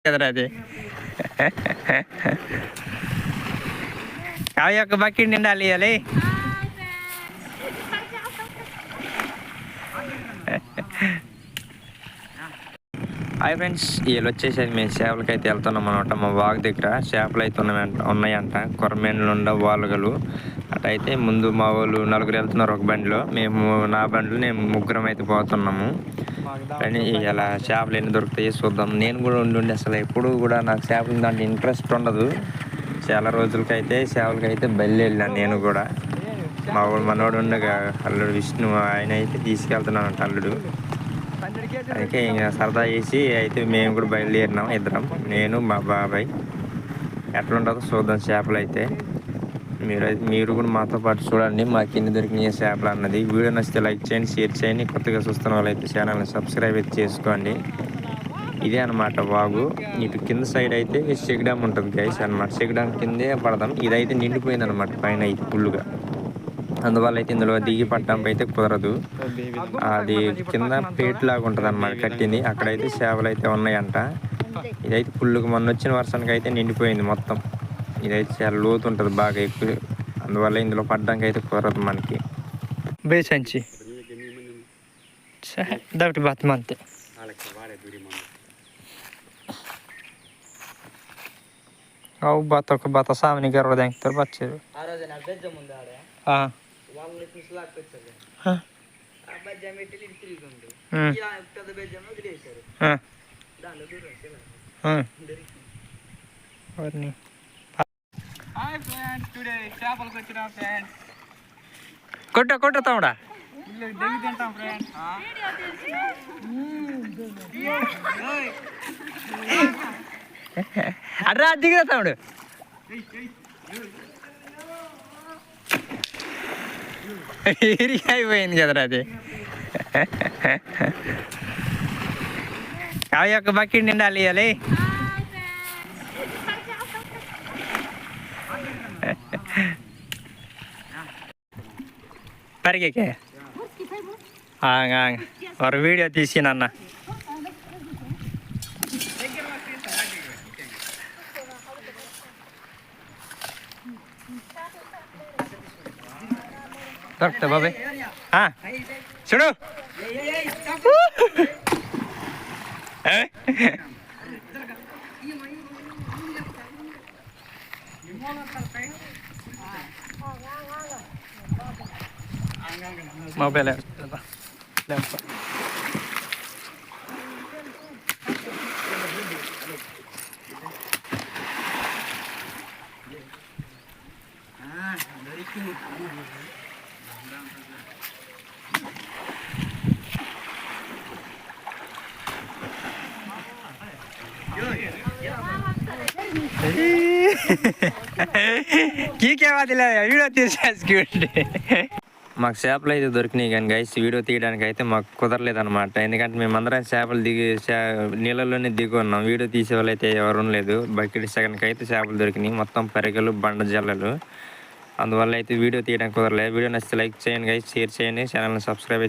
కదరా అది. అవి ఒక బకెట్ నిండాలి ఇవ్వాలి. హాయ్ ఫ్రెండ్స్, వీళ్ళు వచ్చేసరికి మేము చేపలకి అయితే వెళ్తున్నాం అనమాట. మా వాగు దగ్గర చేపలు అయితే ఉన్నాయంట. కొరమేన్లు వాలుగలు అటైతే ముందు మా వాళ్ళు నలుగురు వెళ్తున్నారు ఒక బండిలో. నా బండిలో నేను ముగ్గురం అయితే పోతున్నాము. కానీ ఇలా చేపలు ఎన్ని దొరుకుతాయి చూద్దాం. నేను కూడా ఉండి అసలు ఎప్పుడు కూడా నాకు చేపలు దాంట్లో ఇంట్రెస్ట్ ఉండదు. చాలా రోజులకైతే చేపలకైతే బయలు వెళ్ళాను నేను కూడా. మనోడు ఉండగా అల్లుడు విష్ణు ఆయన అయితే తీసుకెళ్తున్నానంట అల్లుడు. అయితే ఇంకా సరదా చేసి అయితే మేము కూడా బయలుదేరినాం ఇద్దరం, నేను మా బాబాయ్. ఎట్లుంటుందో చూద్దాం చేపలు అయితే. మీరు కూడా మాతో పాటు చూడండి మాకు ఎన్ని దొరికినాయి చేపలు అన్నది. వీడియో నచ్చితే లైక్ చేయండి, షేర్ చేయండి. కొత్తగా చూస్తున్న వాళ్ళైతే ఛానల్ని సబ్స్క్రైబ్ అయితే చేసుకోండి. ఇదే అనమాట వాగు. ఇటు కింద సైడ్ అయితే చెక్ డ్యామ్ ఉంటుంది గైస్ అనమాట. చెక్ డ్యామ్ కిందే పడదాం. ఇదైతే నిండిపోయింది అనమాట పైన ఇది ఫుల్గా. అందువల్ల అయితే ఇందులో దిగి పట్టడం అయితే కుదరదు. అది కింద పేట్ లాగా ఉంటుంది అనమాట కట్టింది. అక్కడైతే చేపలు అయితే ఉన్నాయంట. ఇదైతే ఫుల్గా మొన్న వచ్చిన వర్షానికి అయితే నిండిపోయింది మొత్తం. ఇదైతే చాలా లోతు ఉంటుంది బాగా ఎక్కువ. అందువల్ల ఇందులో పడ్డానికి అయితే కుదరదు మనకి. బేసంచి దాటి బాత్మ అంతే. అవు ఒక బాత సామని గర్వ దాంకుతారు బచ్చారు. కొట్ట తమ్ముడా అడ్రా దిగుదా తమ్ముడు. అయిపోయింది కదరా అది. అవి ఒక బకెట్ నిండాలి ఇవ్వాలి. పరిగెక్కే ఒక వీడియో తీసినన్న. దొరుకుతా బాబాయ్ చూడు. మొబైల్ వీడియో తీసేసుకుంటే మాకు చేపలు అయితే దొరికినాయి. కానీ గైస్ వీడియో తీయడానికి అయితే మాకు కుదరలేదన్నమాట. ఎందుకంటే మేమందరం చేపలు నీళ్ళలోనే దిగి ఉన్నాం. వీడియో తీసే వాళ్ళు అయితే ఎవరు లేదు. బకెట్ సెకండ్కి అయితే చేపలు దొరికినాయి మొత్తం పరిగలు బండ జల్లలు. అందువల్ల అయితే వీడియో తీయడానికి కుదరలేదు. వీడియో నచ్చితే లైక్ చేయండి గైస్, షేర్ చేయండి, ఛానల్ని సబ్స్క్రైబ్